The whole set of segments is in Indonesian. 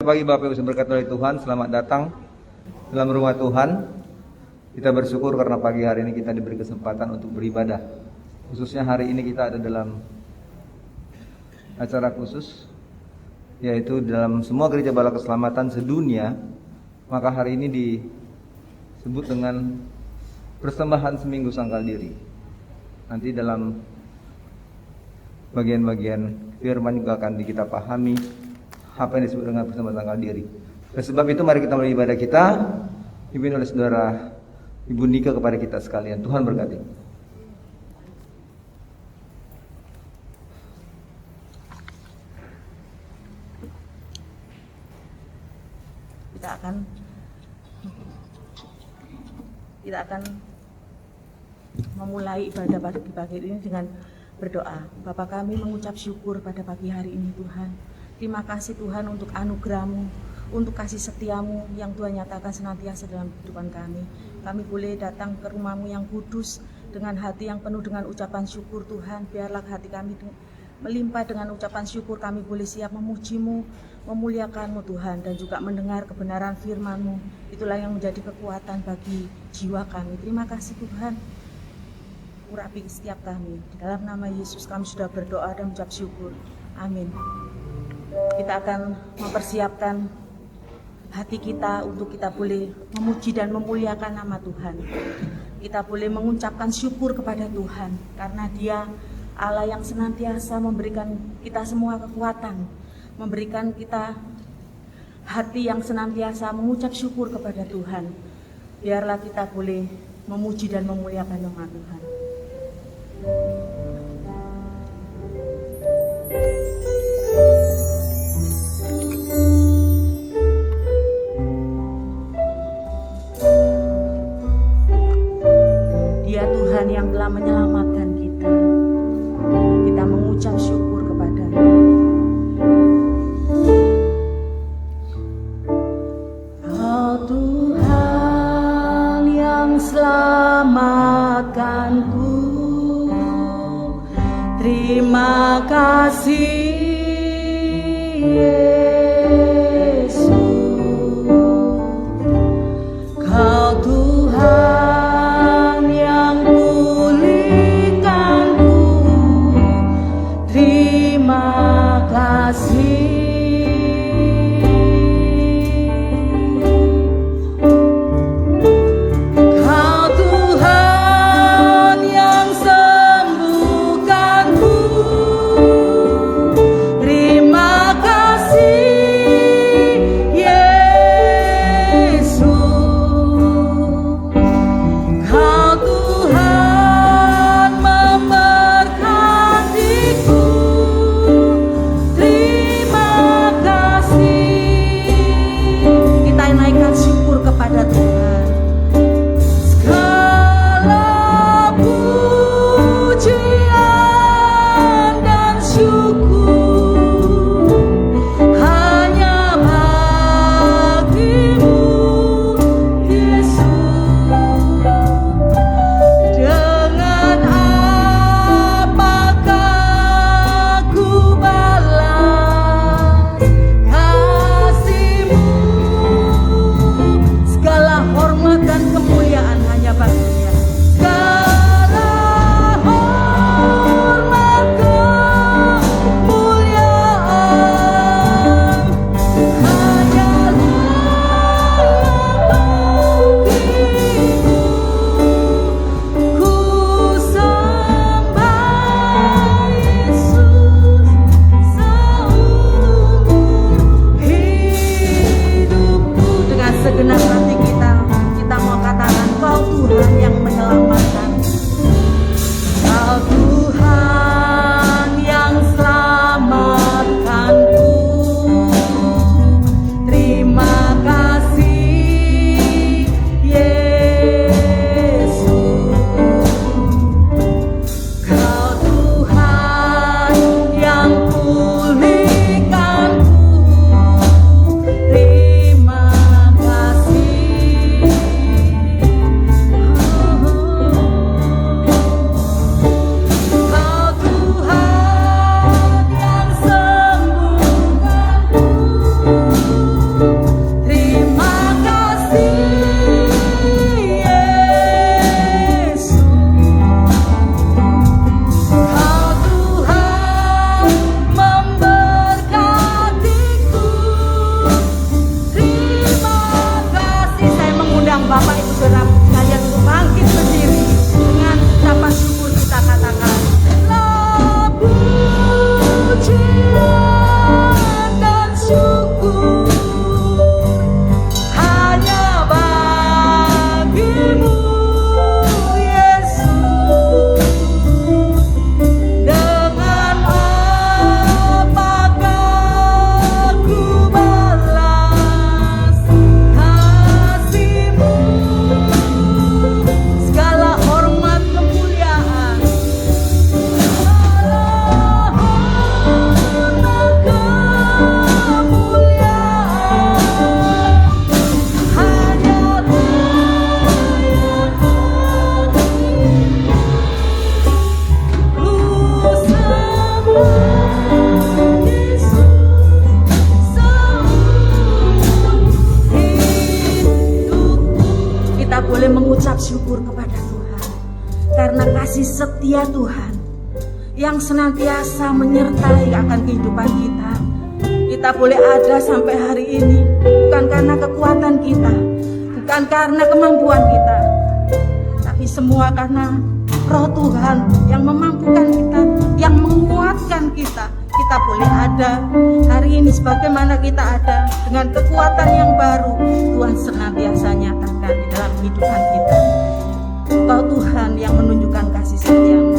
pagi Bapak Ibu berkat oleh Tuhan, selamat datang dalam rumah Tuhan. Kita bersyukur karena pagi hari ini kita diberi kesempatan untuk beribadah. Khususnya hari ini kita ada dalam acara khusus, yaitu dalam semua gereja Bala Keselamatan sedunia. Maka hari ini disebut dengan persembahan seminggu sangkal diri. Nanti dalam bagian-bagian firman juga akan kita pahami apa yang disebut dengan persembahan sangkal diri. Oleh sebab itu mari kita mulai ibadah kita, dipimpin oleh saudara Ibu Nika kepada kita sekalian. Tuhan berkati. Kita akan memulai ibadah pagi ini dengan berdoa. Bapa kami mengucap syukur pada pagi hari ini Tuhan. Terima kasih Tuhan untuk anugerah-Mu, untuk kasih setia-Mu yang Tuhan nyatakan senantiasa dalam kehidupan kami. Kami boleh datang ke rumah-Mu yang kudus dengan hati yang penuh dengan ucapan syukur Tuhan. Biarlah hati kami melimpah dengan ucapan syukur, kami boleh siap memuji-Mu, memuliakan-Mu Tuhan, dan juga mendengar kebenaran firman-Mu. Itulah yang menjadi kekuatan bagi jiwa kami. Terima kasih Tuhan. Urapi setiap kami. Di dalam nama Yesus kami sudah berdoa dan mengucap syukur. Amin. Kita akan mempersiapkan hati kita untuk kita boleh memuji dan memuliakan nama Tuhan. Kita boleh mengucapkan syukur kepada Tuhan karena Dia Allah yang senantiasa memberikan kita semua kekuatan, memberikan kita hati yang senantiasa mengucap syukur kepada Tuhan. Biarlah kita boleh memuji dan memuliakan nama Tuhan. Dia Tuhan yang telah menyelamatkan kita. Kita mengucap syukur kepada-Nya. Kau Tuhan yang selamatkanku. Terima kasih Yesus. Kau Tuhan yang pulihkanku. Terima kasih. Hormat dan kemuliaan hanya bagi Dia. Segala Tuhan yang senantiasa menyertai akan kehidupan kita. Kita boleh ada sampai hari ini bukan karena kekuatan kita, bukan karena kemampuan kita, tapi semua karena Roh Tuhan yang memampukan kita, yang menguatkan kita. Kita boleh ada hari ini sebagaimana kita ada dengan kekuatan yang baru. Tuhan senantiasa nyatakan di dalam kehidupan kita. Engkau Tuhan yang menunjukkan kasih setia-Mu.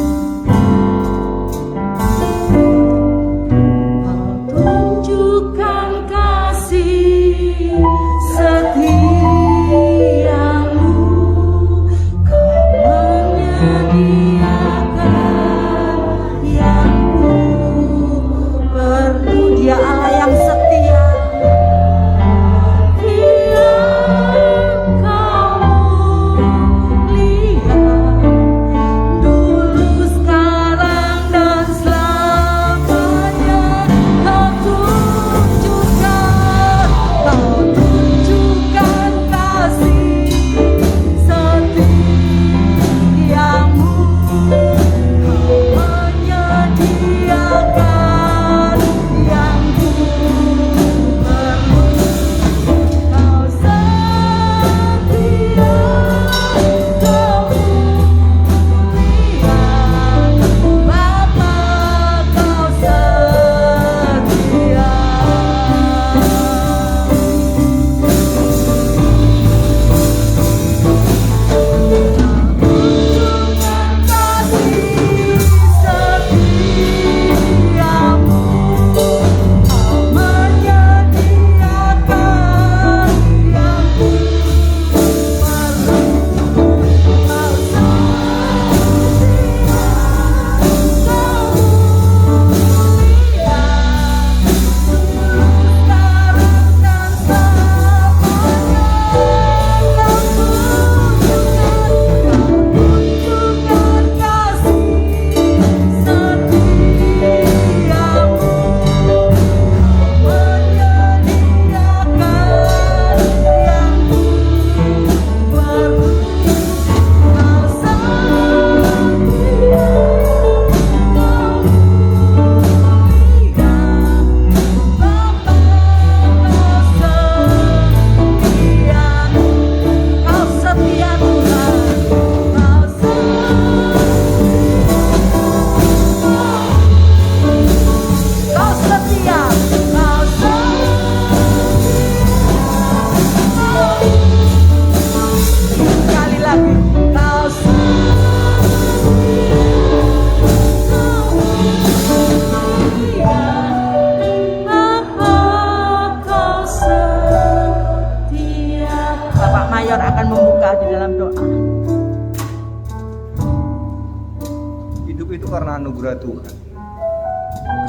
Anugerah Tuhan,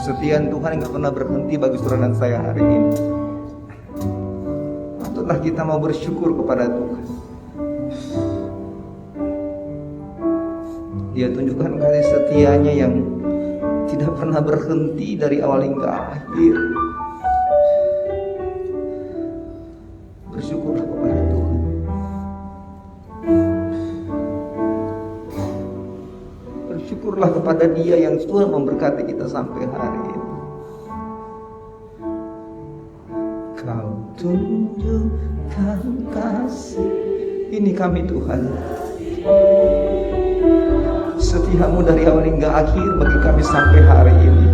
kesetiaan Tuhan yang gak pernah berhenti bagi saudara dan saya hari ini. Patutlah kita mau bersyukur kepada Tuhan. Dia tunjukkan kasih setianya yang tidak pernah berhenti dari awal hingga akhir. Bersyukurlah kepada Tuhan. Bersyukurlah kepada Dia yang Tuhan memberkati kita sampai hari ini. Kau tunjukkan kasih, ini kami Tuhan. Setiamu dari awal hingga akhir bagi kami sampai hari ini.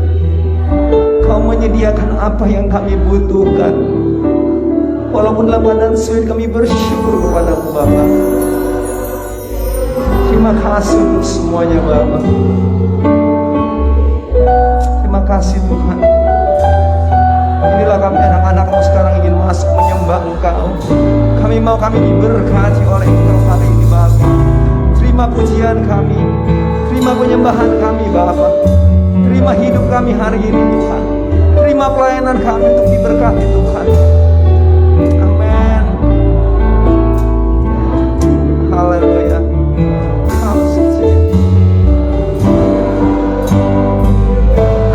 Kau menyediakan apa yang kami butuhkan. Walaupun dalam keadaan sulit, kami bersyukur kepada-Mu Bapa. Terima kasih untuk semuanya Bapa. Terima kasih Tuhan. Inilah kami anak-anak-Mu sekarang ingin masuk menyembah Engkau. Kami diberkati oleh Engkau hari ini Bapa. Terima pujian kami, terima penyembahan kami Bapa. Terima hidup kami hari ini Tuhan. Terima pelayanan kami untuk diberkati Tuhan. Amin. Haleluya. Kau setia,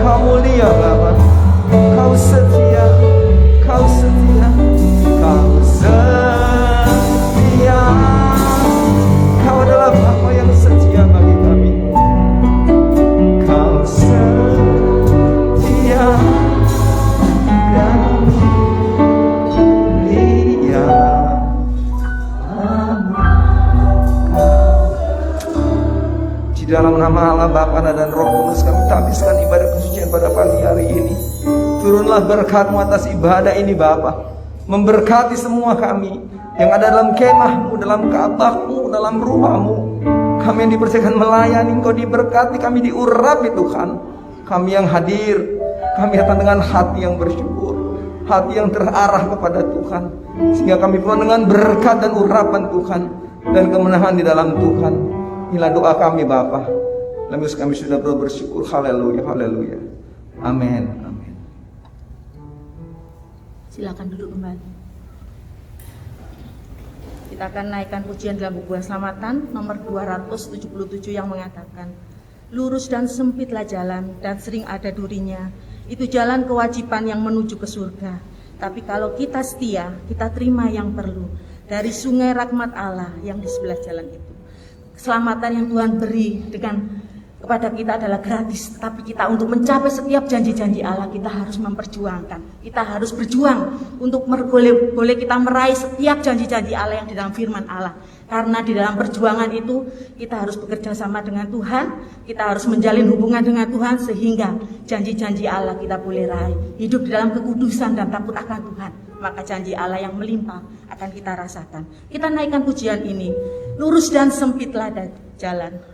Kau mulia Bapa. Kau setia, Kau setia, Kau setia. Kau adalah Bapa yang setia bagi kami. Allah Bapa, Anak dan Roh Kudus, kami habiskan ibadah kesucian pada pagi hari ini. Turunlah berkat-Mu atas ibadah ini Bapa, memberkati semua kami yang ada dalam kemah-Mu, dalam Ka'bah-Mu, dalam rumah-Mu. Kami yang dipersiapkan melayani Engkau diberkati, kami diurapi Tuhan. Kami yang hadir, kami datang dengan hati yang bersyukur, hati yang terarah kepada Tuhan, sehingga kami penuh dengan berkat dan urapan Tuhan dan kemenangan di dalam Tuhan. Inilah doa kami Bapa. Lalu kami sudah bersyukur. Haleluya, haleluya. Amin, amin. Silakan duduk kembali. Kita akan naikkan pujian dalam buku Keselamatan nomor 277 yang mengatakan, lurus dan sempitlah jalan dan sering ada durinya. Itu jalan kewajiban yang menuju ke surga. Tapi kalau kita setia, kita terima yang perlu dari sungai rahmat Allah yang di sebelah jalan itu. Keselamatan yang Tuhan beri kepada kita adalah gratis, tapi kita untuk mencapai setiap janji-janji Allah kita harus memperjuangkan. Kita harus berjuang untuk boleh kita meraih setiap janji-janji Allah yang di dalam firman Allah. Karena di dalam perjuangan itu kita harus bekerja sama dengan Tuhan, kita harus menjalin hubungan dengan Tuhan sehingga janji-janji Allah kita boleh raih. Hidup di dalam kekudusan dan takut akan Tuhan, maka janji Allah yang melimpah akan kita rasakan. Kita naikkan pujian ini, lurus dan sempitlah jalan.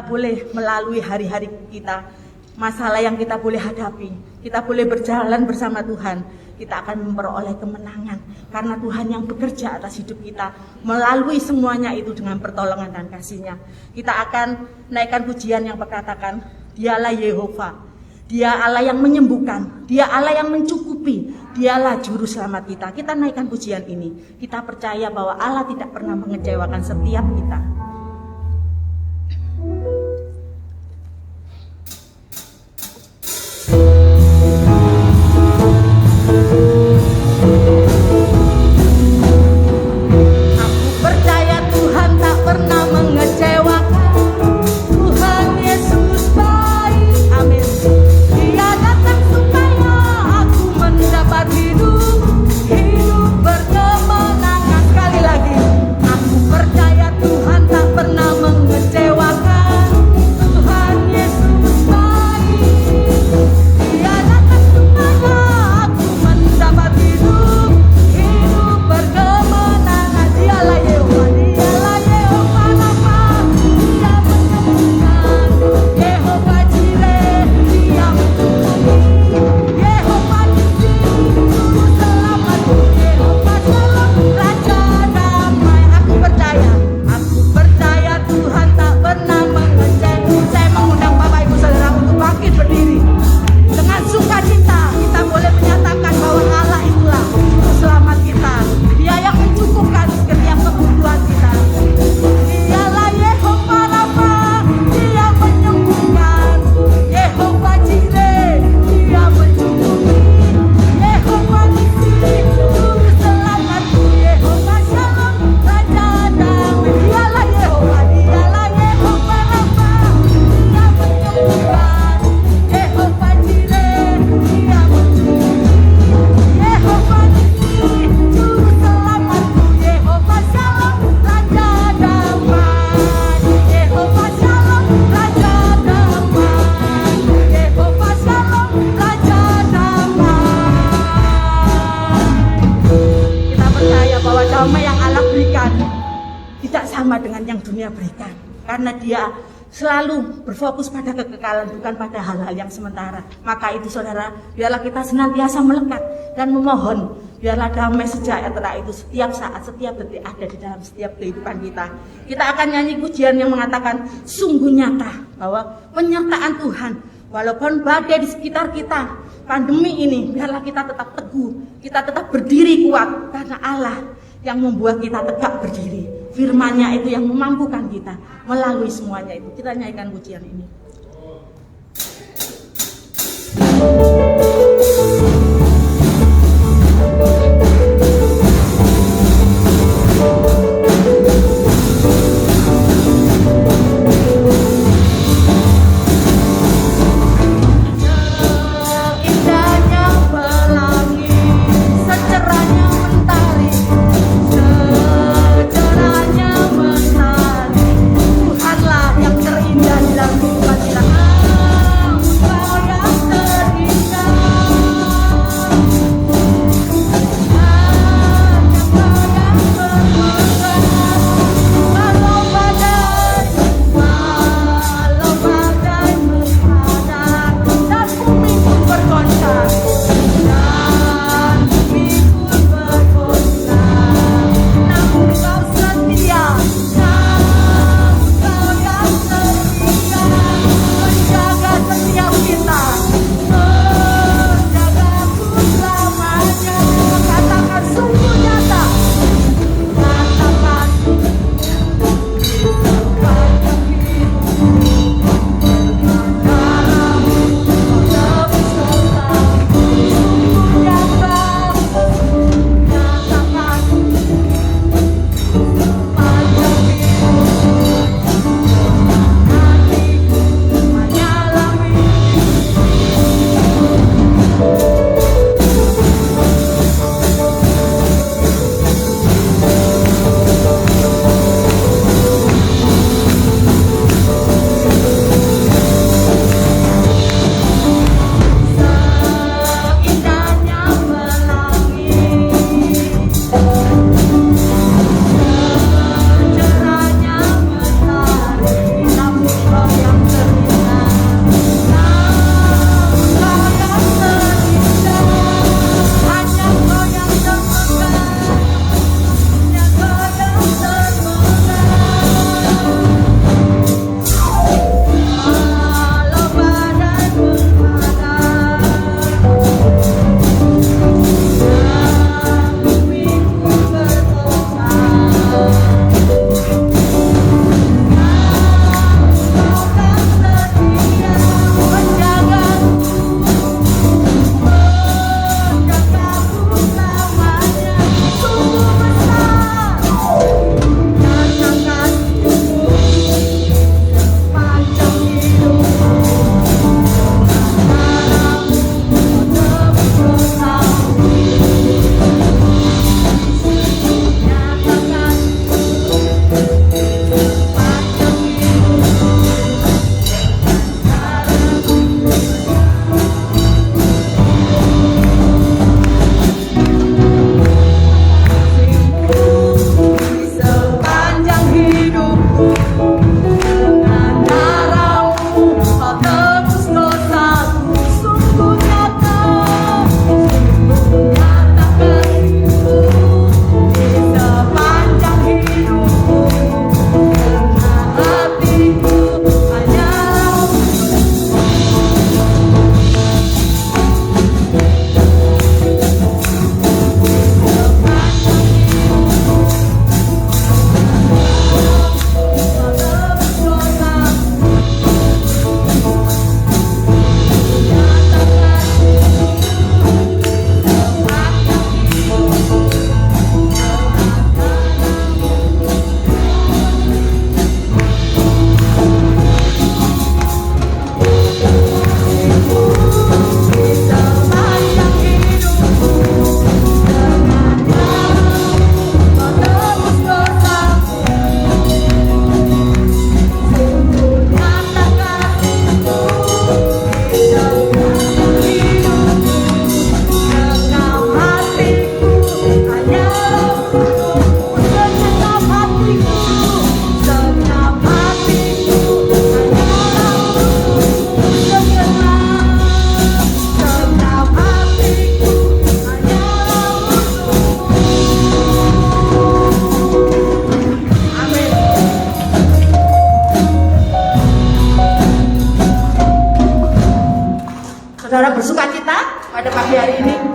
Boleh melalui hari-hari kita, masalah yang kita boleh hadapi, kita boleh berjalan bersama Tuhan, kita akan memperoleh kemenangan karena Tuhan yang bekerja atas hidup kita melalui semuanya itu dengan pertolongan dan kasih-Nya. Kita akan naikkan pujian yang berkatakan, Dialah Yehova, Dia Allah yang menyembuhkan, Dia Allah yang mencukupi, Dialah juru selamat kita. Kita naikkan pujian ini, kita percaya bahwa Allah tidak pernah mengecewakan setiap kita. Hidup berkemenangan. Sekali lagi, aku percaya Tuhan tak sama dengan yang dunia berikan. Karena dia selalu berfokus pada kekekalan, bukan pada hal-hal yang sementara. Maka itu saudara, biarlah kita senantiasa melekat dan memohon, biarlah damai sejahtera itu setiap saat, setiap detik ada di dalam setiap kehidupan kita. Kita akan nyanyi pujian yang mengatakan sungguh nyata bahwa penyertaan Tuhan, walaupun badai di sekitar kita, pandemi ini, biarlah kita tetap teguh, kita tetap berdiri kuat, karena Allah yang membuat kita tegak berdiri. Firman-Nya itu yang memampukan kita melalui semuanya itu. Kita nyanyikan pujian ini. Indahnya pelangi, secerahnya mentari, secerahnya mentari, Tuhanlah yang terindah dalam kehidupan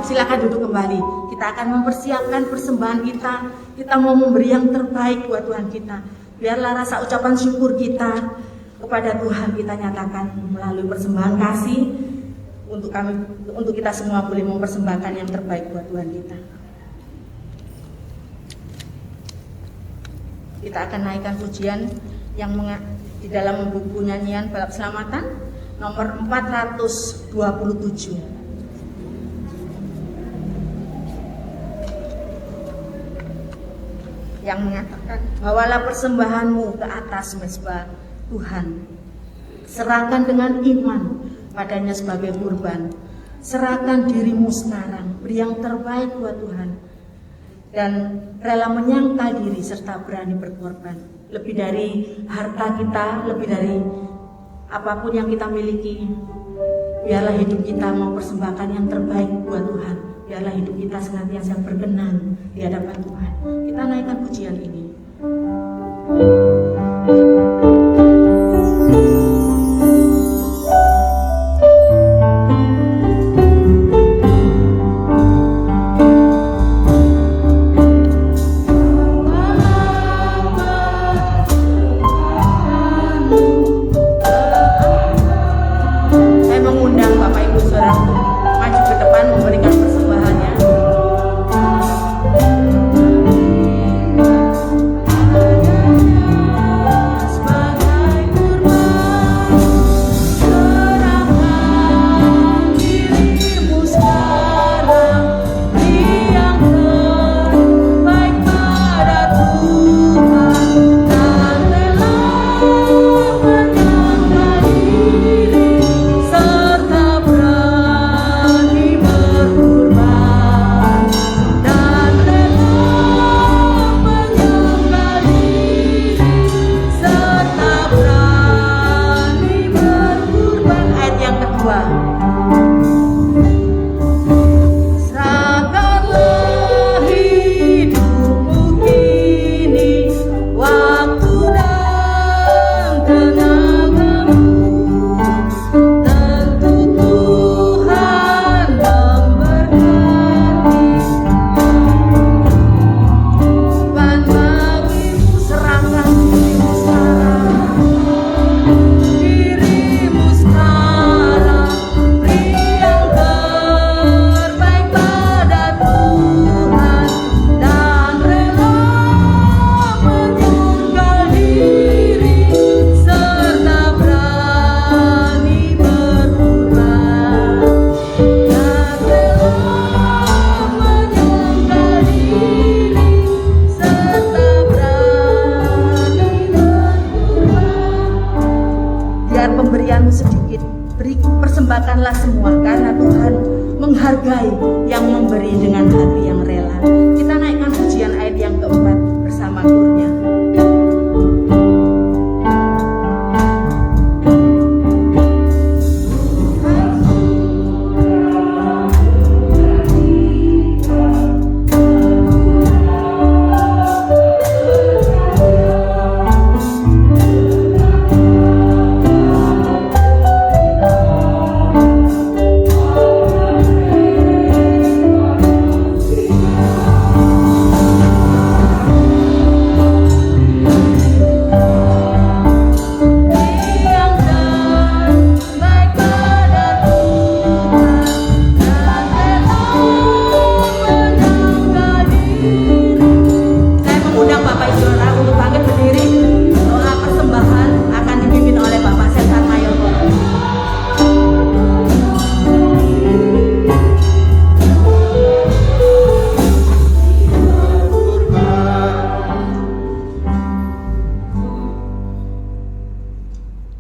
silakan duduk kembali. Kita akan mempersiapkan persembahan kita. Kita mau memberi yang terbaik buat Tuhan kita. Biarlah rasa ucapan syukur kita kepada Tuhan kita nyatakan melalui persembahan kasih untuk kita semua boleh mempersembahkan yang terbaik buat Tuhan kita. Kita akan naikkan pujian yang di dalam buku nyanyian Balap Keselamatan nomor 427. Yang mengatakan, bawalah persembahanmu ke atas mezbah Tuhan, serahkan dengan iman padanya sebagai kurban, serahkan dirimu sekarang, beri yang terbaik buat Tuhan, dan rela menyangkal diri serta berani berkorban, lebih dari harta kita, lebih dari apapun yang kita miliki. Biarlah hidup kita mau persembahkan yang terbaik buat Tuhan. Biarlah hidup kita senantiasa berkenan di hadapan Tuhan. Kita naikkan pujian ini. Saya mengundang Bapak Ibu Saudaraku maju ke depan memberikan persembahannya. Persembahkanlah semua karena Tuhan menghargai yang memberi dengan hati yang rela. Kita naikkan pujian ayat yang keempat bersama kurnya.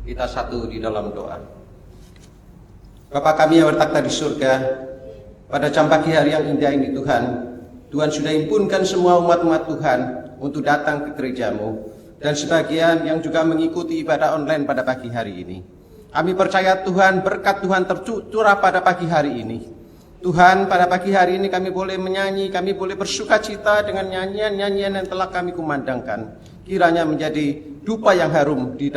Kita satu di dalam doa. Bapa kami yang bertakhta di surga, pada jam pagi hari yang indah ini Tuhan, Tuhan sudah himpunkan semua umat-umat Tuhan untuk datang ke gerejamu, dan sebagian yang juga mengikuti ibadah online pada pagi hari ini. Kami percaya Tuhan, berkat Tuhan tercurah pada pagi hari ini. Tuhan, pada pagi hari ini kami boleh menyanyi, kami boleh bersuka cita dengan nyanyian-nyanyian yang telah kami kumandangkan. Kiranya menjadi dupa yang harum di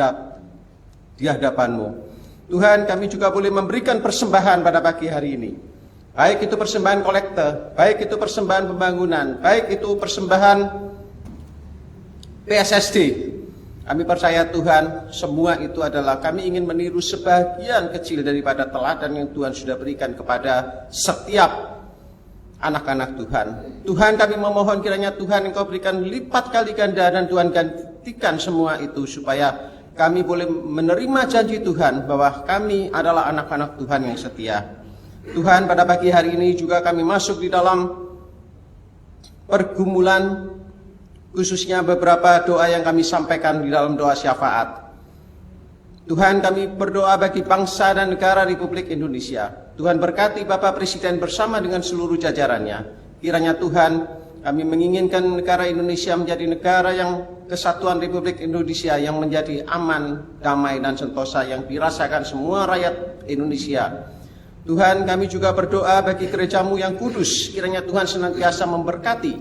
hadapan-Mu. Tuhan, kami juga boleh memberikan persembahan pada pagi hari ini. baik itu persembahan kolekte, baik itu persembahan pembangunan, baik itu persembahan PSSD. Kami percaya Tuhan, semua itu adalah kami ingin meniru sebagian kecil daripada teladan yang Tuhan sudah berikan kepada setiap anak-anak Tuhan. Tuhan, kami memohon kiranya Tuhan Engkau berikan lipat kali ganda dan Tuhan gantikan semua itu supaya kami boleh menerima janji Tuhan bahwa kami adalah anak-anak Tuhan yang setia. Tuhan, pada pagi hari ini juga kami masuk di dalam pergumulan, khususnya beberapa doa yang kami sampaikan di dalam doa syafaat. Tuhan, kami berdoa bagi bangsa dan negara Republik Indonesia. Tuhan, berkati Bapak Presiden bersama dengan seluruh jajarannya. Kiranya Tuhan, kami menginginkan negara Indonesia menjadi negara yang kesatuan Republik Indonesia yang menjadi aman, damai, dan sentosa yang dirasakan semua rakyat Indonesia. Tuhan, kami juga berdoa bagi gerejamu yang kudus. Kiranya Tuhan senantiasa memberkati,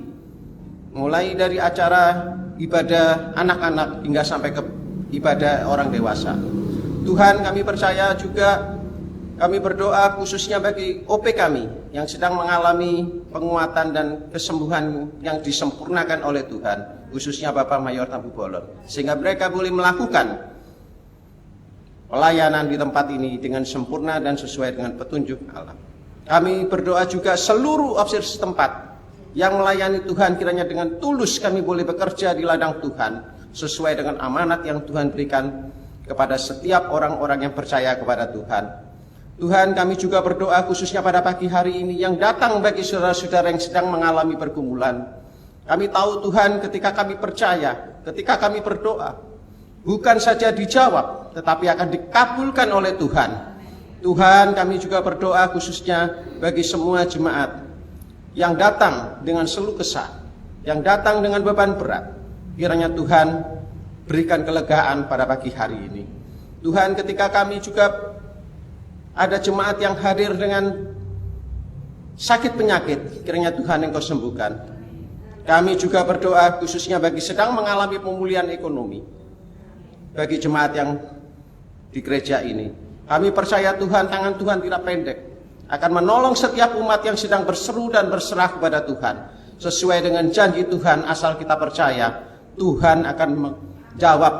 mulai dari acara ibadah anak-anak hingga sampai ke ibadah orang dewasa. Tuhan, kami percaya juga, kami berdoa khususnya bagi OP kami yang sedang mengalami penguatan dan kesembuhan yang disempurnakan oleh Tuhan, khususnya Bapak Mayor Tampu Bolon, sehingga mereka boleh melakukan pelayanan di tempat ini dengan sempurna dan sesuai dengan petunjuk Allah. Kami berdoa juga seluruh opsir setempat yang melayani Tuhan, kiranya dengan tulus kami boleh bekerja di ladang Tuhan sesuai dengan amanat yang Tuhan berikan kepada setiap orang-orang yang percaya kepada Tuhan. Tuhan, kami juga berdoa khususnya pada pagi hari ini yang datang bagi saudara-saudara yang sedang mengalami pergumulan. Kami tahu Tuhan, ketika kami percaya, ketika kami berdoa, bukan saja dijawab, tetapi akan dikabulkan oleh Tuhan. Tuhan, kami juga berdoa khususnya bagi semua jemaat yang datang dengan keluh kesah, yang datang dengan beban berat. Kiranya Tuhan berikan kelegaan pada pagi hari ini. Tuhan, ketika kami juga ada jemaat yang hadir dengan sakit penyakit, kiranya Tuhan Engkau sembuhkan. Kami juga berdoa khususnya bagi sedang mengalami pemulihan ekonomi, bagi jemaat yang di gereja ini. Kami percaya Tuhan, tangan Tuhan tidak pendek, akan menolong setiap umat yang sedang berseru dan berserah kepada Tuhan. Sesuai dengan janji Tuhan, asal kita percaya, Tuhan akan menjawab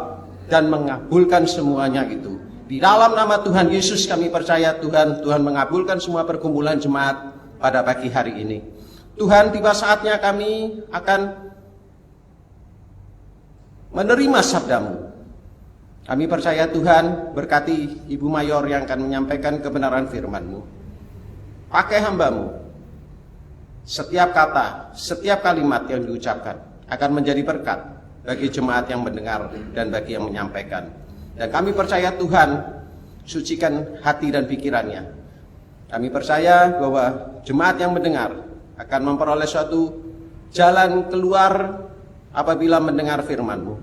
dan mengabulkan semuanya itu. Di dalam nama Tuhan Yesus kami percaya Tuhan mengabulkan semua pergumulan jemaat pada pagi hari ini. Tuhan, tiba saatnya kami akan menerima sabdamu. Kami percaya Tuhan, berkati Ibu Mayor yang akan menyampaikan kebenaran firman-Mu. Pakai hamba-Mu, setiap kata, setiap kalimat yang diucapkan akan menjadi berkat bagi jemaat yang mendengar dan bagi yang menyampaikan. Dan kami percaya Tuhan, sucikan hati dan pikirannya. Kami percaya bahwa jemaat yang mendengar akan memperoleh suatu jalan keluar apabila mendengar firman-Mu.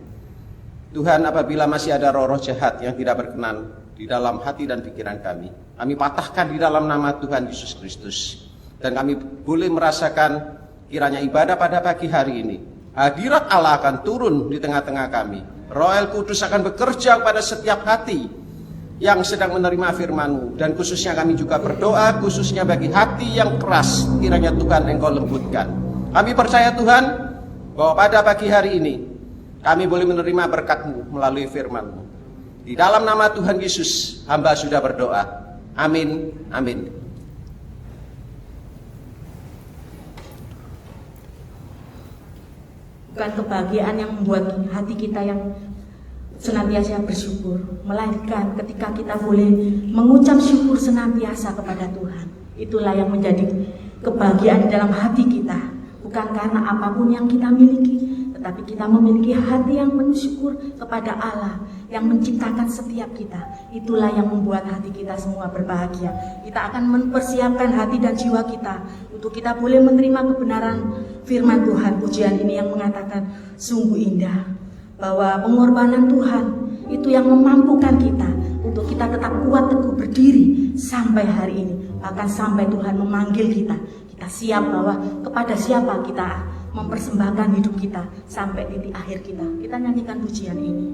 Tuhan, apabila masih ada roh-roh jahat yang tidak berkenan di dalam hati dan pikiran kami patahkan di dalam nama Tuhan Yesus Kristus. Dan kami boleh merasakan kiranya ibadah pada pagi hari ini, hadirat Allah akan turun di tengah-tengah kami. Roh Kudus akan bekerja pada setiap hati yang sedang menerima firman-Mu. Dan khususnya kami juga berdoa khususnya bagi hati yang keras, kiranya Tuhan Engkau lembutkan. Kami percaya Tuhan bahwa pada pagi hari ini kami boleh menerima berkat-Mu melalui firman-Mu. Di dalam nama Tuhan Yesus, hamba sudah berdoa. Amin. Amin. Bukan kebahagiaan yang membuat hati kita yang senantiasa bersyukur, melainkan ketika kita boleh mengucap syukur senantiasa kepada Tuhan. Itulah yang menjadi kebahagiaan di dalam hati kita. Bukan karena apapun yang kita miliki, tetapi kita memiliki hati yang bersyukur kepada Allah yang menciptakan setiap kita. Itulah yang membuat hati kita semua berbahagia. Kita akan mempersiapkan hati dan jiwa kita untuk kita boleh menerima kebenaran firman Tuhan. Pujian ini yang mengatakan sungguh indah, bahwa pengorbanan Tuhan itu yang memampukan kita untuk kita tetap kuat teguh berdiri sampai hari ini. Bahkan sampai Tuhan memanggil kita, kita siap bahwa kepada siapa kita mempersembahkan hidup kita sampai titik akhir kita. Kita nyanyikan pujian ini.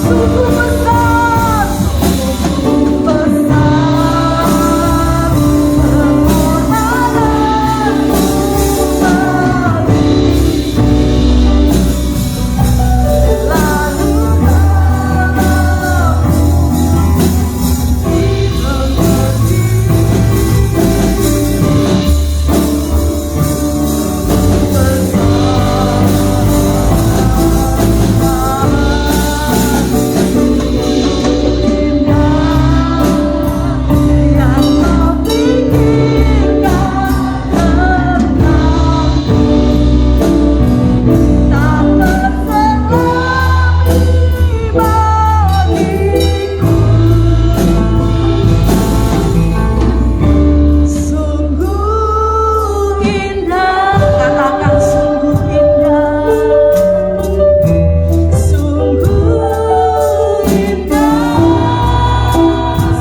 Sungguh besar, sungguh besar pengorbananmu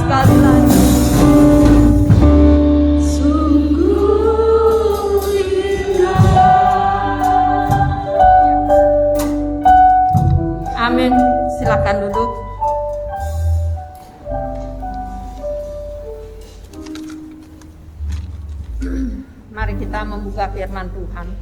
bagi lalu Amin. Silakan duduk. Mari kita membuka firman Tuhan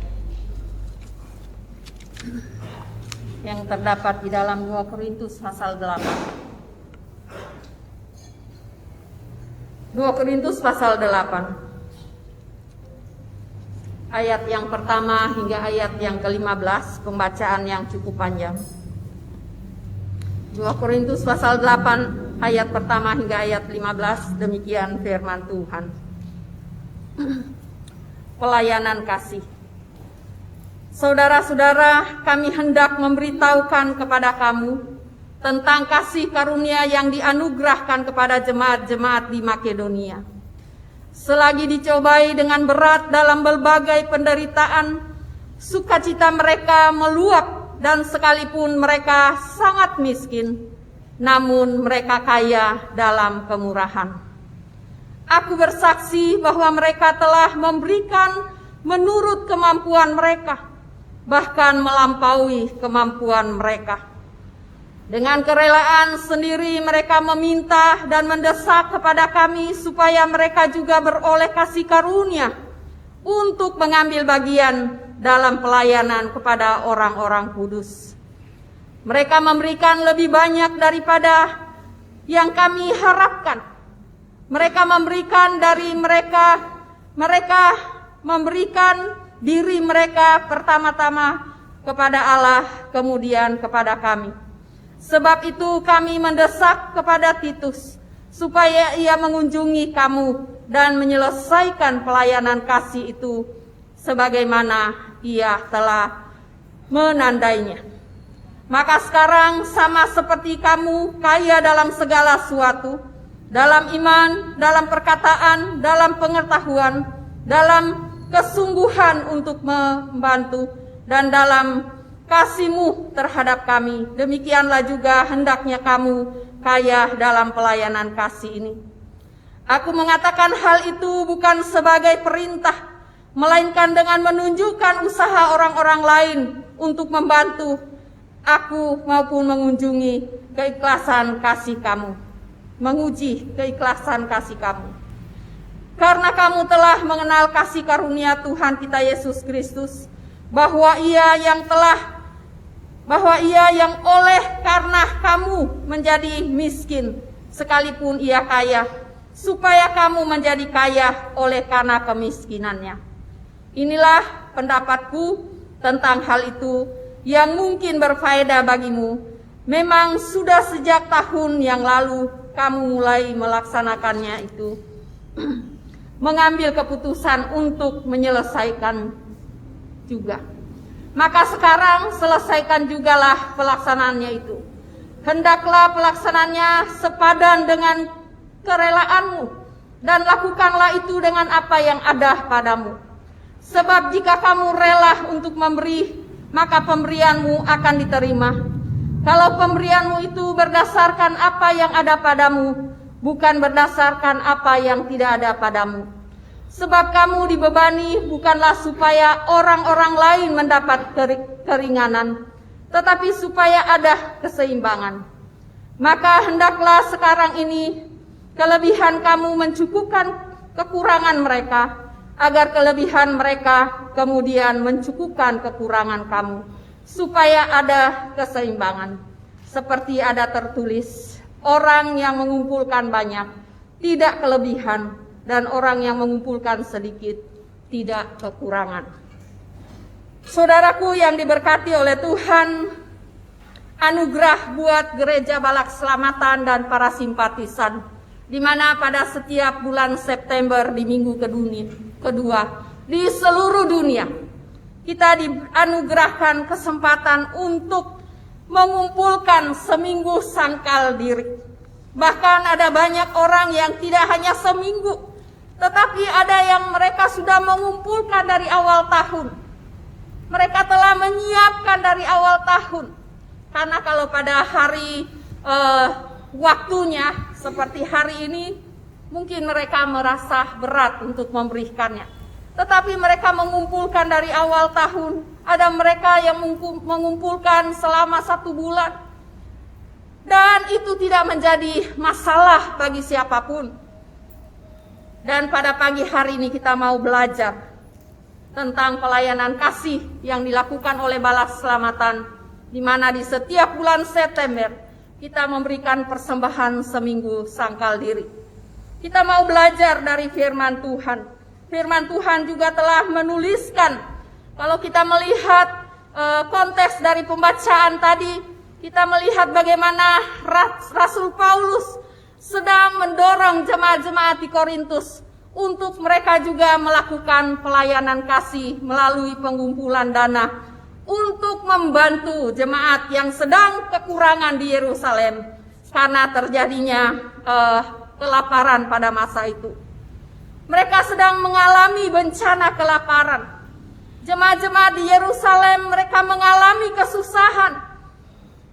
yang terdapat di dalam 2 Korintus pasal 8. 2 Korintus pasal 8. Ayat yang pertama hingga ayat yang ke-15, pembacaan yang cukup panjang. 2 Korintus pasal 8 ayat pertama hingga ayat 15, demikian firman Tuhan. Pelayanan kasih. Saudara-saudara, kami hendak memberitahukan kepada kamu tentang kasih karunia yang dianugerahkan kepada jemaat-jemaat di Makedonia. Selagi dicobai dengan berat dalam berbagai penderitaan, sukacita mereka meluap. Dan sekalipun mereka sangat miskin, namun mereka kaya dalam kemurahan. Aku bersaksi bahwa mereka telah memberikan menurut kemampuan mereka, bahkan melampaui kemampuan mereka. Dengan kerelaan sendiri mereka meminta dan mendesak kepada kami supaya mereka juga beroleh kasih karunia untuk mengambil bagian dalam pelayanan kepada orang-orang kudus. Mereka memberikan lebih banyak daripada yang kami harapkan. Mereka memberikan memberikan diri mereka pertama-tama kepada Allah, kemudian kepada kami. Sebab itu kami mendesak kepada Titus supaya ia mengunjungi kamu dan menyelesaikan pelayanan kasih itu sebagaimana ia telah menandainya. Maka sekarang sama seperti kamu kaya dalam segala sesuatu, dalam iman, dalam perkataan, dalam pengetahuan, dalam kesungguhan untuk membantu, dan dalam kasihmu terhadap kami, demikianlah juga hendaknya kamu kaya dalam pelayanan kasih ini. Aku mengatakan hal itu bukan sebagai perintah, melainkan dengan menunjukkan usaha orang-orang lain untuk membantu aku maupun mengunjungi keikhlasan kasih kamu, menguji keikhlasan kasih kamu. Karena kamu telah mengenal kasih karunia Tuhan kita Yesus Kristus, bahwa ia yang oleh karena kamu menjadi miskin, sekalipun ia kaya, supaya kamu menjadi kaya oleh karena kemiskinannya. Inilah pendapatku tentang hal itu yang mungkin berfaedah bagimu. Memang sudah sejak tahun yang lalu kamu mulai melaksanakannya itu, mengambil keputusan untuk menyelesaikan juga. Maka sekarang selesaikan jugalah pelaksanaannya itu. Hendaklah pelaksananya sepadan dengan kerelaanmu, dan lakukanlah itu dengan apa yang ada padamu. Sebab jika kamu rela untuk memberi, maka pemberianmu akan diterima. Kalau pemberianmu itu berdasarkan apa yang ada padamu, bukan berdasarkan apa yang tidak ada padamu. Sebab kamu dibebani bukanlah supaya orang-orang lain mendapat keringanan, tetapi supaya ada keseimbangan. Maka hendaklah sekarang ini kelebihan kamu mencukupkan kekurangan mereka, agar kelebihan mereka kemudian mencukupkan kekurangan kamu, supaya ada keseimbangan. Seperti ada tertulis, orang yang mengumpulkan banyak tidak kelebihan, dan orang yang mengumpulkan sedikit tidak kekurangan. Saudaraku yang diberkati oleh Tuhan, anugerah buat Gereja Balak Selamatan dan para simpatisan, di mana pada setiap bulan September di minggu kedua di seluruh dunia kita dianugerahkan kesempatan untuk mengumpulkan seminggu sangkal diri. Bahkan ada banyak orang yang tidak hanya seminggu, tetapi ada yang mereka sudah mengumpulkan dari awal tahun. Mereka telah menyiapkan dari awal tahun. Karena kalau pada hari waktunya seperti hari ini, mungkin mereka merasa berat untuk memberikannya. Tetapi mereka mengumpulkan dari awal tahun. Ada mereka yang mengumpulkan selama 1 bulan. Dan itu tidak menjadi masalah bagi siapapun. Dan pada pagi hari ini kita mau belajar tentang pelayanan kasih yang dilakukan oleh Balak Selamatan, di mana di setiap bulan September kita memberikan persembahan seminggu sangkal diri. Kita mau belajar dari firman Tuhan. Firman Tuhan juga telah menuliskan, kalau kita melihat konteks dari pembacaan tadi, kita melihat bagaimana Rasul Paulus sedang mendorong jemaat-jemaat di Korintus untuk mereka juga melakukan pelayanan kasih melalui pengumpulan dana untuk membantu jemaat yang sedang kekurangan di Yerusalem karena terjadinya kelaparan pada masa itu. Mereka sedang mengalami bencana kelaparan. Jemaat-jemaat di Yerusalem mereka mengalami kesusahan.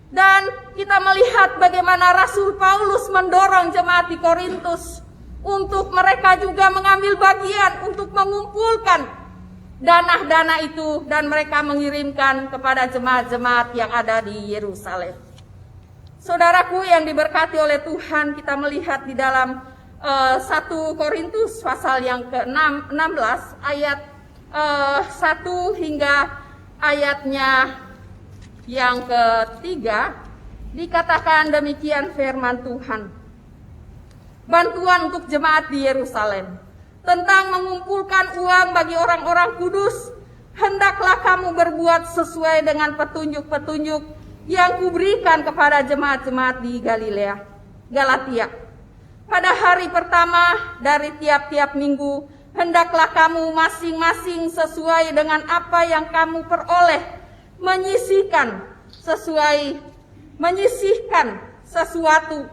Dan kita melihat bagaimana Rasul Paulus mendorong jemaat di Korintus untuk mereka juga mengambil bagian untuk mengumpulkan dana-dana itu dan mereka mengirimkan kepada jemaat-jemaat yang ada di Yerusalem. Saudaraku yang diberkati oleh Tuhan, kita melihat di dalam 1 Korintus pasal yang ke-16 ayat 1 hingga ayatnya yang ketiga, dikatakan demikian firman Tuhan. Bantuan untuk jemaat di Yerusalem. Tentang mengumpulkan uang bagi orang-orang kudus, hendaklah kamu berbuat sesuai dengan petunjuk-petunjuk yang kuberikan kepada jemaat-jemaat di Galatia. Pada hari pertama dari tiap-tiap minggu, hendaklah kamu masing-masing sesuai dengan apa yang kamu peroleh, menyisihkan sesuatu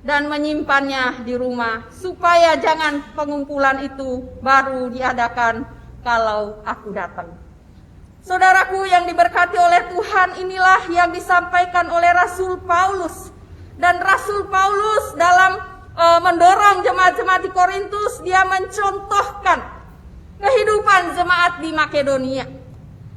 dan menyimpannya di rumah, supaya jangan pengumpulan itu baru diadakan kalau aku datang. Saudaraku yang diberkati oleh Tuhan, inilah yang disampaikan oleh Rasul Paulus. Dan Rasul Paulus dalam mendorong jemaat-jemaat di Korintus, dia mencontohkan kehidupan jemaat di Makedonia.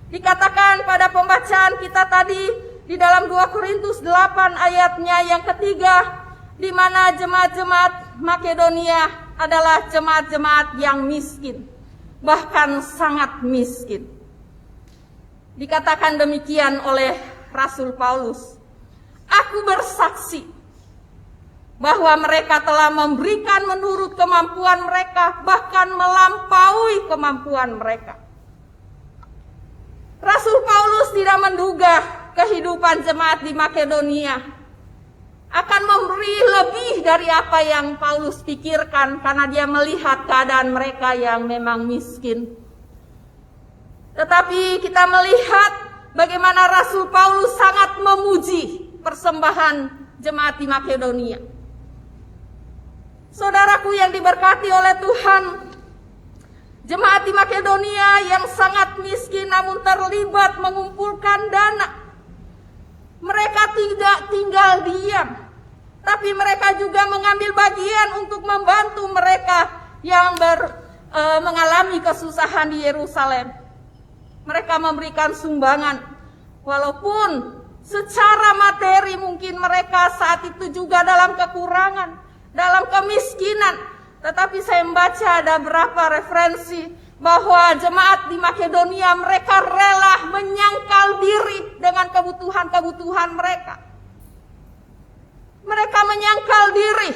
Dikatakan pada pembacaan kita tadi di dalam 2 Korintus 8 ayatnya yang ketiga, di mana jemaat-jemaat Makedonia adalah jemaat-jemaat yang miskin, bahkan sangat miskin. Dikatakan demikian oleh Rasul Paulus, aku bersaksi bahwa mereka telah memberikan menurut kemampuan mereka, bahkan melampaui kemampuan mereka. Rasul Paulus tidak menduga kehidupan jemaat di Makedonia akan memberi lebih dari apa yang Paulus pikirkan, karena dia melihat keadaan mereka yang memang miskin. Tetapi kita melihat bagaimana Rasul Paulus sangat memuji persembahan jemaat di Makedonia. Saudaraku yang diberkati oleh Tuhan, jemaat di Makedonia yang sangat miskin namun terlibat mengumpulkan dana. Mereka tidak tinggal diam, tapi mereka juga mengambil bagian untuk membantu mereka yang mengalami kesusahan di Yerusalem. Mereka memberikan sumbangan, walaupun Secara materi mungkin mereka saat itu juga dalam kekurangan, dalam kemiskinan. Tetapi saya membaca ada beberapa referensi bahwa jemaat di Makedonia mereka rela menyangkal diri dengan kebutuhan-kebutuhan mereka. Mereka menyangkal diri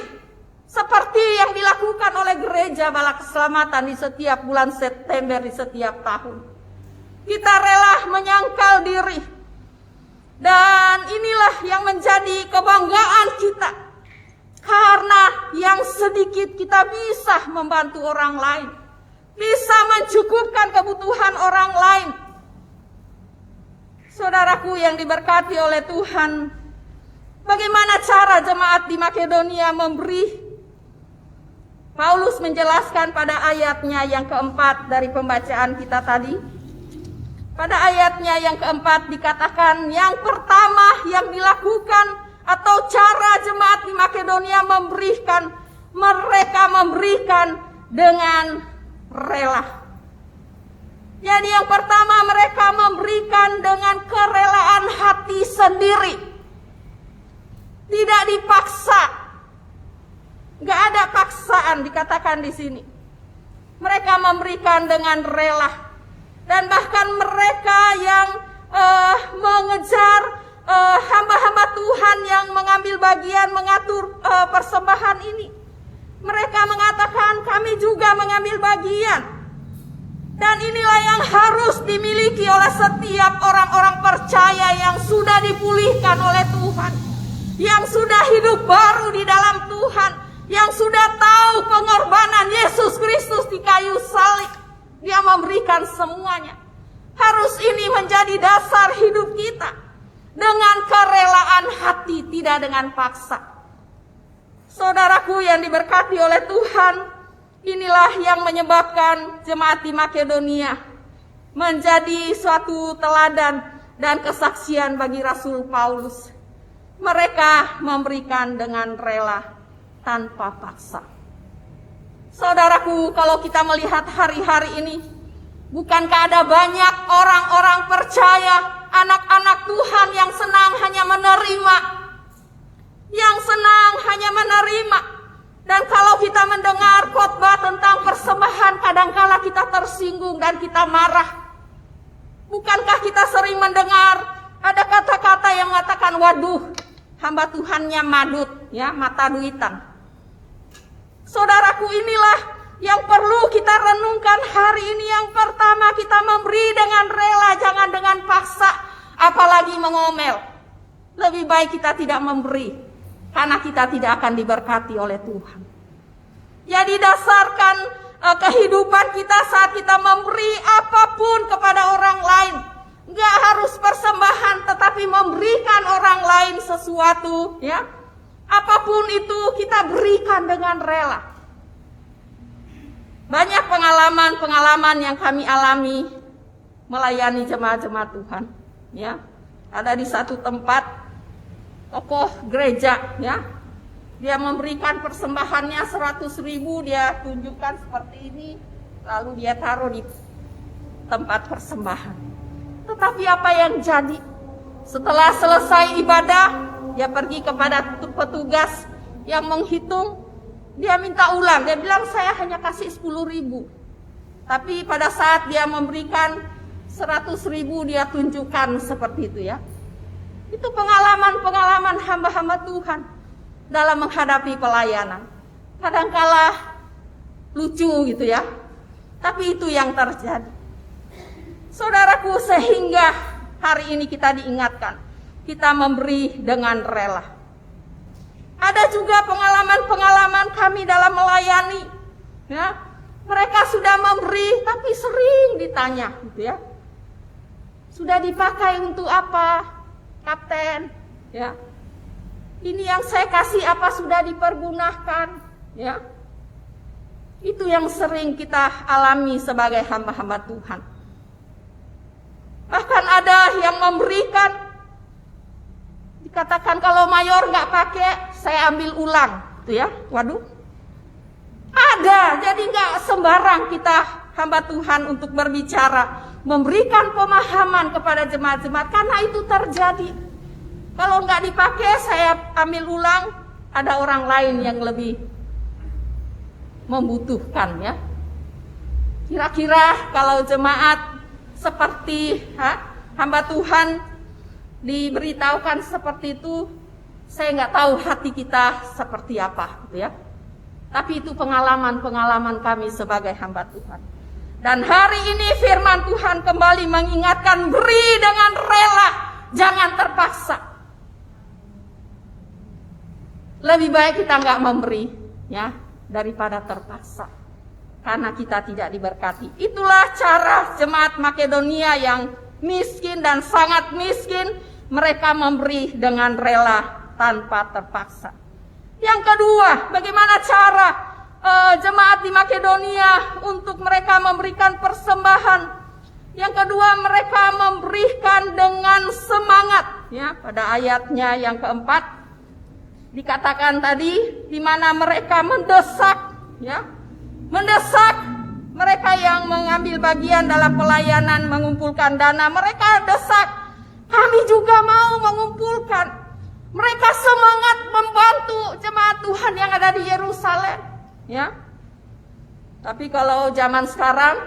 seperti yang dilakukan oleh gereja Bala Keselamatan di setiap bulan September di setiap tahun. Kita rela menyangkal diri. Dan inilah yang menjadi kebanggaan kita. Karena yang sedikit kita bisa membantu orang lain. Bisa mencukupkan kebutuhan orang lain. Saudaraku yang diberkati oleh Tuhan, bagaimana cara jemaat di Makedonia memberi? Paulus menjelaskan pada ayatnya yang keempat dari pembacaan kita tadi. Pada ayatnya yang keempat dikatakan yang pertama yang dilakukan atau cara jemaat di Makedonia memberikan, mereka memberikan dengan rela. Jadi yang pertama mereka memberikan dengan kerelaan hati sendiri. Tidak dipaksa. Gak ada paksaan dikatakan di sini. Mereka memberikan dengan rela. Dan bahkan mereka yang mengejar hamba-hamba Tuhan yang mengambil bagian mengatur persembahan ini. Mereka mengatakan kami juga mengambil bagian. Dan inilah yang harus dimiliki oleh setiap orang-orang percaya yang sudah dipulihkan oleh Tuhan. Yang sudah hidup baru di dalam Tuhan. Yang sudah tahu pengorbanan Yesus Kristus di kayu salib. Dia memberikan semuanya. Harus ini menjadi dasar hidup kita. Dengan kerelaan hati, tidak dengan paksa. Saudaraku yang diberkati oleh Tuhan, inilah yang menyebabkan jemaat di Makedonia menjadi suatu teladan dan kesaksian bagi Rasul Paulus. Mereka memberikan dengan rela tanpa paksa. Saudaraku, kalau kita melihat hari-hari ini, bukankah ada banyak orang-orang percaya, anak-anak Tuhan yang senang hanya menerima, yang senang hanya menerima. Dan kalau kita mendengar khotbah tentang persembahan, kadangkala kita tersinggung dan kita marah. Bukankah kita sering mendengar ada kata-kata yang mengatakan, waduh, hamba Tuhannya madut, ya, mata duitan. Saudaraku, inilah yang perlu kita renungkan hari ini. Yang pertama, kita memberi dengan rela, jangan dengan paksa, apalagi mengomel. Lebih baik kita tidak memberi, karena kita tidak akan diberkati oleh Tuhan. Jadi dasarkan kehidupan kita saat kita memberi apapun kepada orang lain. Gak harus persembahan, tetapi memberikan orang lain sesuatu, ya. Apapun itu kita berikan dengan rela. Banyak pengalaman-pengalaman yang kami alami melayani jemaat-jemaat Tuhan, ya. Ada di satu tempat tokoh gereja, ya. Dia memberikan persembahannya 100.000, dia tunjukkan seperti ini, lalu dia taruh di tempat persembahan. Tetapi apa yang jadi? Setelah selesai ibadah, dia pergi kepada petugas yang menghitung. Dia minta ulang, dia bilang saya hanya kasih 10.000. Tapi pada saat dia memberikan 100.000, dia tunjukkan seperti itu, ya. Itu pengalaman-pengalaman hamba-hamba Tuhan dalam menghadapi pelayanan. Kadangkala lucu gitu, ya. Tapi itu yang terjadi. Saudaraku, sehingga hari ini kita diingatkan, kita memberi dengan rela. Ada juga pengalaman-pengalaman kami dalam melayani, ya. Mereka sudah memberi, tapi sering ditanya, gitu, ya. Sudah dipakai untuk apa, Kapten? Ya. Ini yang saya kasih apa sudah dipergunakan, ya. Itu yang sering kita alami sebagai hamba-hamba Tuhan. Bahkan ada yang memberikan, dikatakan kalau mayor nggak pakai, saya ambil ulang, gitu, ya. Waduh, ada. Jadi nggak sembarang kita hamba Tuhan untuk berbicara, memberikan pemahaman kepada jemaat-jemaat, karena itu terjadi. Kalau nggak dipakai, saya ambil ulang, ada orang lain yang lebih membutuhkan ya. Kira-kira kalau jemaat seperti hamba Tuhan diberitahukan seperti itu, saya nggak tahu hati kita seperti apa gitu ya. Tapi itu pengalaman-pengalaman kami sebagai hamba Tuhan. Dan hari ini firman Tuhan kembali mengingatkan, beri dengan rela, jangan terpaksa. Lebih baik kita nggak memberi ya daripada terpaksa, karena kita tidak diberkati. Itulah cara jemaat Makedonia yang miskin dan sangat miskin, mereka memberi dengan rela tanpa terpaksa. Yang kedua, bagaimana cara jemaat di Makedonia untuk mereka memberikan persembahan? Yang kedua, mereka memberikan dengan semangat ya. Pada ayatnya yang keempat dikatakan tadi, di mana mereka mendesak ya, mendesak mereka yang mengambil bagian dalam pelayanan mengumpulkan dana, mereka desak, kami juga mau mengumpulkan. Mereka semangat membantu jemaat Tuhan yang ada di Yerusalem ya. Tapi kalau zaman sekarang,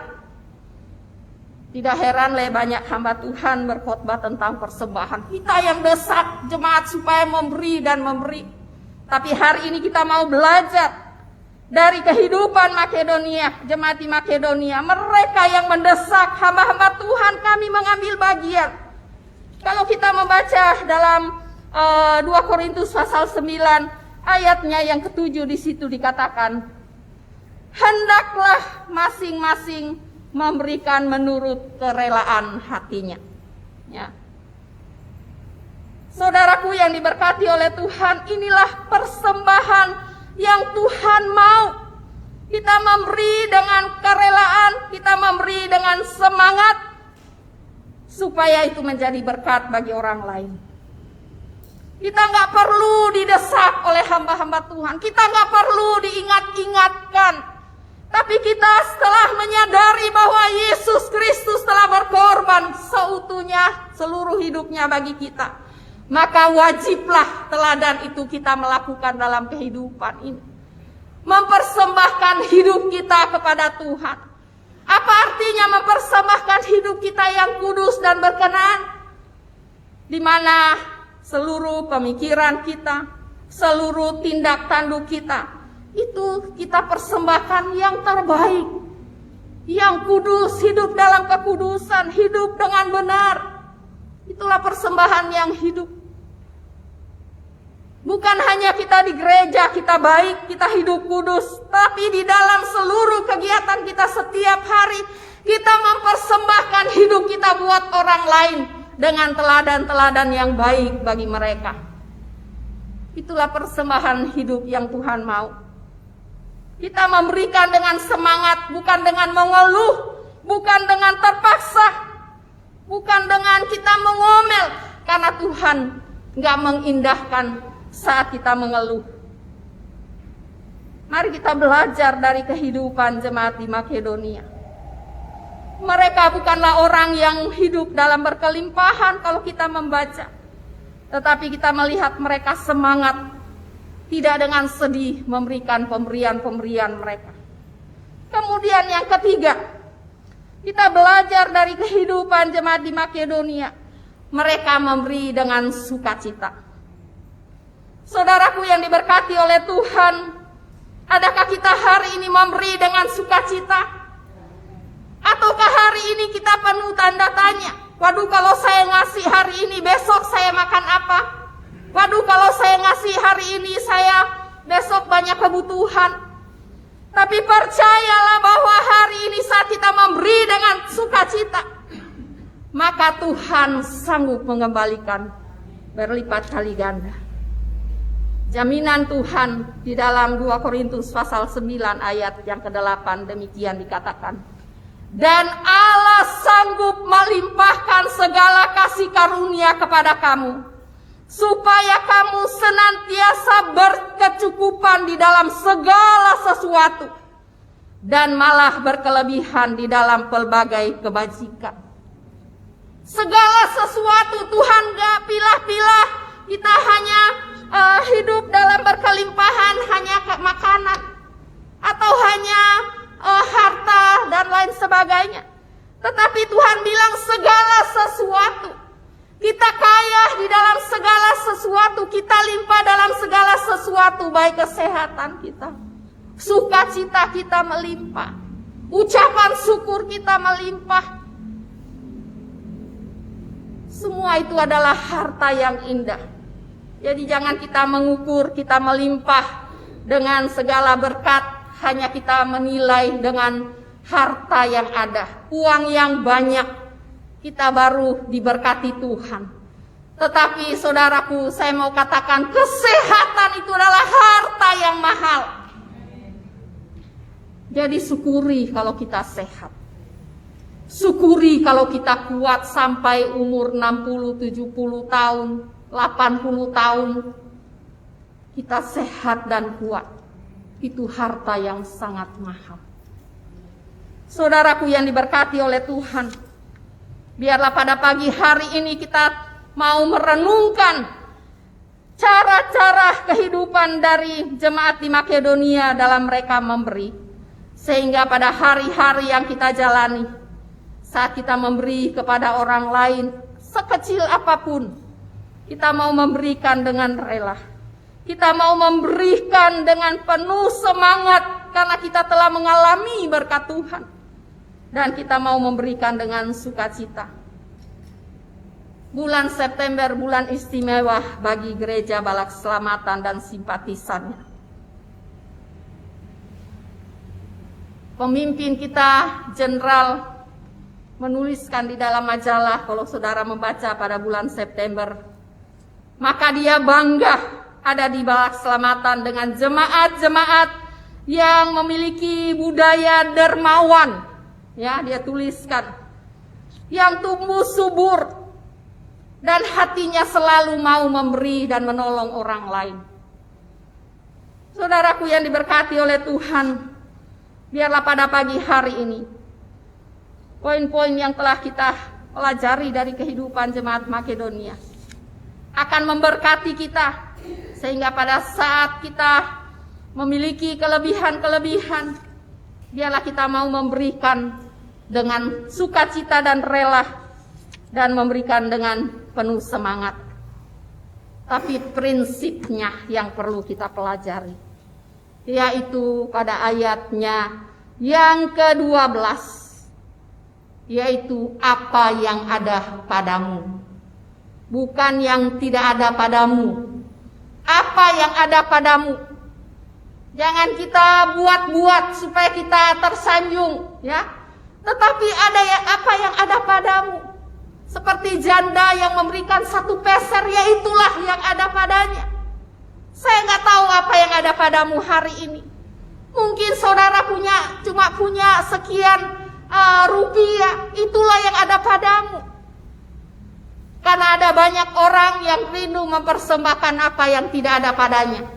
tidak heran banyak hamba Tuhan berkhotbah tentang persembahan. Kita yang desak jemaat supaya memberi dan memberi. Tapi hari ini kita mau belajar dari kehidupan Makedonia, jemaat di Makedonia. Mereka yang mendesak hamba-hamba Tuhan, kami mengambil bagian. Kalau kita membaca dalam 2 Korintus pasal 9 ayatnya yang ke-7, di situ dikatakan, hendaklah masing-masing memberikan menurut kerelaan hatinya. Ya. Saudaraku yang diberkati oleh Tuhan, inilah persembahan yang Tuhan mau. Kita memberi dengan kerelaan, kita memberi dengan semangat, supaya itu menjadi berkat bagi orang lain. Kita nggak perlu didesak oleh hamba-hamba Tuhan. Kita nggak perlu diingat-ingatkan. Tapi kita setelah menyadari bahwa Yesus Kristus telah berkorban seutuhnya seluruh hidupnya bagi kita, maka wajiblah teladan itu kita melakukan dalam kehidupan ini. Mempersembahkan hidup kita kepada Tuhan. Apa artinya mempersembahkan hidup kita yang kudus dan berkenan? Di mana seluruh pemikiran kita, seluruh tindak tanduk kita, itu kita persembahkan yang terbaik, yang kudus, hidup dalam kekudusan, hidup dengan benar. Itulah persembahan yang hidup. Bukan hanya kita di gereja, kita baik, kita hidup kudus, tapi di dalam seluruh kegiatan kita setiap hari, kita mempersembahkan hidup kita buat orang lain dengan teladan-teladan yang baik bagi mereka. Itulah persembahan hidup yang Tuhan mau. Kita memberikan dengan semangat, bukan dengan mengeluh, bukan dengan terpaksa, bukan dengan kita mengomel, karena Tuhan gak mengindahkan saat kita mengeluh. Mari kita belajar dari kehidupan jemaat di Makedonia. Mereka bukanlah orang yang hidup dalam berkelimpahan kalau kita membaca. Tetapi kita melihat mereka semangat, tidak dengan sedih memberikan pemberian-pemberian mereka. Kemudian yang ketiga, kita belajar dari kehidupan jemaat di Makedonia. Mereka memberi dengan sukacita. Saudaraku yang diberkati oleh Tuhan, adakah kita hari ini memberi dengan sukacita? Ataukah hari ini kita penuh tanda tanya? Waduh, kalau saya ngasih hari ini, besok saya makan apa? Waduh, kalau saya ngasih hari ini, saya besok banyak kebutuhan. Tapi percayalah bahwa hari ini saat kita memberi dengan sukacita, maka Tuhan sanggup mengembalikan berlipat kali ganda. Jaminan Tuhan di dalam 2 Korintus pasal 9 ayat yang ke-8 demikian dikatakan. Dan Allah sanggup melimpahkan segala kasih karunia kepada kamu, supaya kamu senantiasa berkecukupan di dalam segala sesuatu, dan malah berkelebihan di dalam pelbagai kebajikan. Segala sesuatu Tuhan gak pilah-pilah, kita hanya hidup dalam berkelimpahan, hanya makanan atau hanya harta dan lain sebagainya. Tetapi Tuhan bilang segala sesuatu. Kita kaya di dalam segala sesuatu, kita limpah dalam segala sesuatu, baik kesehatan kita, sukacita kita melimpah, ucapan syukur kita melimpah. Semua itu adalah harta yang indah. Jadi jangan kita mengukur kita melimpah dengan segala berkat, hanya kita menilai dengan harta yang ada, uang yang banyak, kita baru diberkati Tuhan. Tetapi saudaraku, saya mau katakan kesehatan itu adalah harta yang mahal. Jadi syukuri kalau kita sehat. Syukuri kalau kita kuat sampai umur 60, 70 tahun, 80 tahun. Kita sehat dan kuat. Itu harta yang sangat mahal. Saudaraku yang diberkati oleh Tuhan, biarlah pada pagi hari ini kita mau merenungkan cara-cara kehidupan dari jemaat di Makedonia dalam mereka memberi. Sehingga pada hari-hari yang kita jalani, saat kita memberi kepada orang lain, sekecil apapun, kita mau memberikan dengan rela. Kita mau memberikan dengan penuh semangat karena kita telah mengalami berkat Tuhan. Dan kita mau memberikan dengan sukacita. Bulan September, bulan istimewa bagi gereja Balak Keselamatan dan simpatisannya. Pemimpin kita, Jenderal, menuliskan di dalam majalah, kalau saudara membaca pada bulan September, maka dia bangga ada di Balak Keselamatan dengan jemaat-jemaat yang memiliki budaya dermawan. Ya, dia tuliskan, yang tumbuh subur dan hatinya selalu mau memberi dan menolong orang lain. Saudaraku yang diberkati oleh Tuhan, biarlah pada pagi hari ini poin-poin yang telah kita pelajari dari kehidupan jemaat Makedonia akan memberkati kita, sehingga pada saat kita memiliki kelebihan-kelebihan, biarlah kita mau memberikan dengan sukacita dan rela, dan memberikan dengan penuh semangat. Tapi prinsipnya yang perlu kita pelajari, yaitu pada ayatnya yang ke-12, yaitu apa yang ada padamu, bukan yang tidak ada padamu. Apa yang ada padamu. Jangan kita buat-buat supaya kita tersanjung, ya. Tetapi ada ya, apa yang ada padamu. Seperti janda yang memberikan 1 peser, ya itulah yang ada padanya. Saya nggak tahu apa yang ada padamu hari ini. Mungkin saudara cuma punya sekian rupiah, itulah yang ada padamu. Karena ada banyak orang yang rindu mempersembahkan apa yang tidak ada padanya.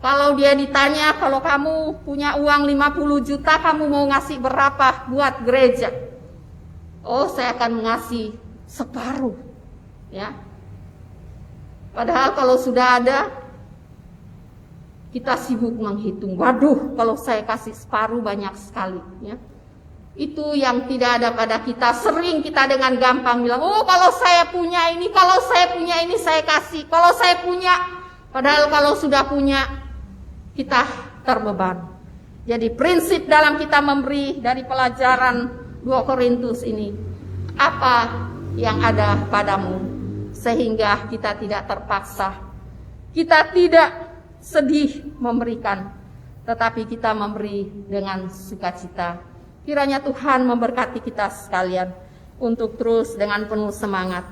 Kalau dia ditanya, kalau kamu punya uang 50 juta, kamu mau ngasih berapa buat gereja? Oh, saya akan mengasih separuh. Ya. Padahal kalau sudah ada, kita sibuk menghitung. Waduh, kalau saya kasih separuh banyak sekali. Ya. Itu yang tidak ada pada kita. Sering kita dengan gampang bilang, oh kalau saya punya ini, kalau saya punya ini saya kasih. Kalau saya punya, padahal kalau sudah punya, kita terbeban. Jadi prinsip dalam kita memberi dari pelajaran 2 Korintus ini, apa yang ada padamu, sehingga kita tidak terpaksa, kita tidak sedih memberikan, tetapi kita memberi dengan sukacita. Kiranya Tuhan memberkati kita sekalian untuk terus dengan penuh semangat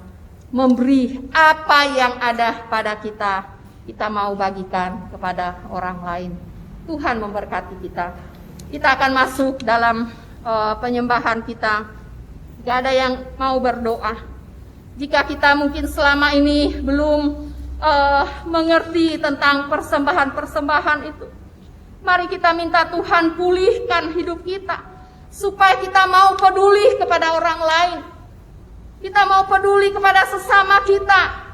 memberi apa yang ada pada kita. Kita mau bagikan kepada orang lain. Tuhan memberkati kita. Kita akan masuk dalam penyembahan kita. Jika ada yang mau berdoa, jika kita mungkin selama ini belum mengerti tentang persembahan-persembahan itu, mari kita minta Tuhan pulihkan hidup kita, supaya kita mau peduli kepada orang lain. Kita mau peduli kepada sesama kita.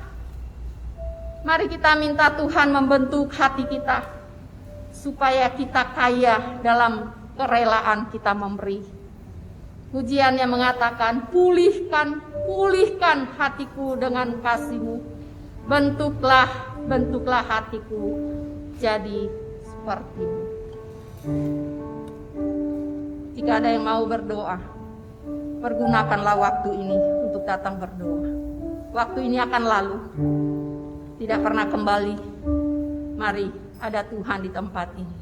Mari kita minta Tuhan membentuk hati kita, supaya kita kaya dalam kerelaan kita memberi. Pujiannya mengatakan, pulihkan hatiku dengan kasih-Mu. Bentuklah hatiku jadi seperti-Mu. Jika ada yang mau berdoa, pergunakanlah waktu ini untuk datang berdoa. Waktu ini akan lalu, tidak pernah kembali. Mari, ada Tuhan di tempat ini.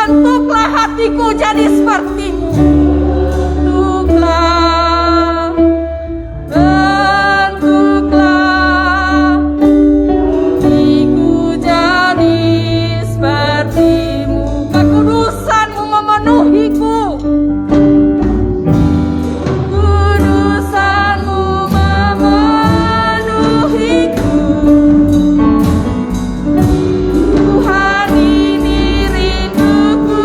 Bentuklah hatiku jadi seperti-Mu. Bentuklah hatiku jadi seperti-Mu. Kekudusan-Mu memenuhiku. Kudusan-Mu memenuhiku. Tuhan ini rinduku.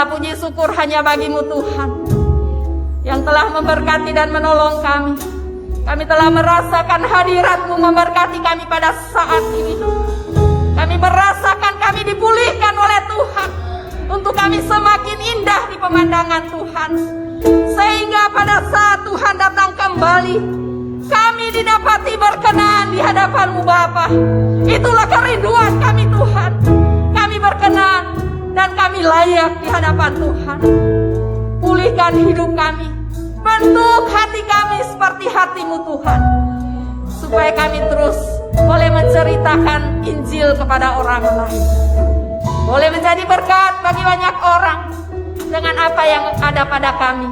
Segala puji syukur hanya bagi-Mu Tuhan, yang telah memberkati dan menolong kami. Kami telah merasakan hadirat-Mu memberkati kami pada saat ini. Kami merasakan kami dipulihkan oleh Tuhan, untuk kami semakin indah di pemandangan Tuhan. Sehingga pada saat Tuhan datang kembali, kami didapati berkenan di hadapan-Mu Bapa. Itulah kerinduan kami Tuhan. Kami berkenan dan kami layak di hadapan Tuhan. Pulihkan hidup kami, bentuk hati kami seperti hati-Mu Tuhan, supaya kami terus boleh menceritakan Injil kepada orang lain, boleh menjadi berkat bagi banyak orang. Dengan apa yang ada pada kami,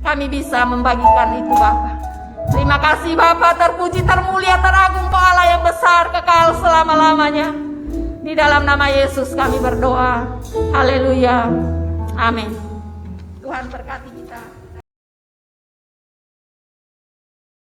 kami bisa membagikan itu Bapa. Terima kasih Bapa, terpuji, termulia, teragung Kau Allah yang besar, kekal selama-lamanya. Di dalam nama Yesus kami berdoa. Haleluya. Amin. Tuhan berkati kita.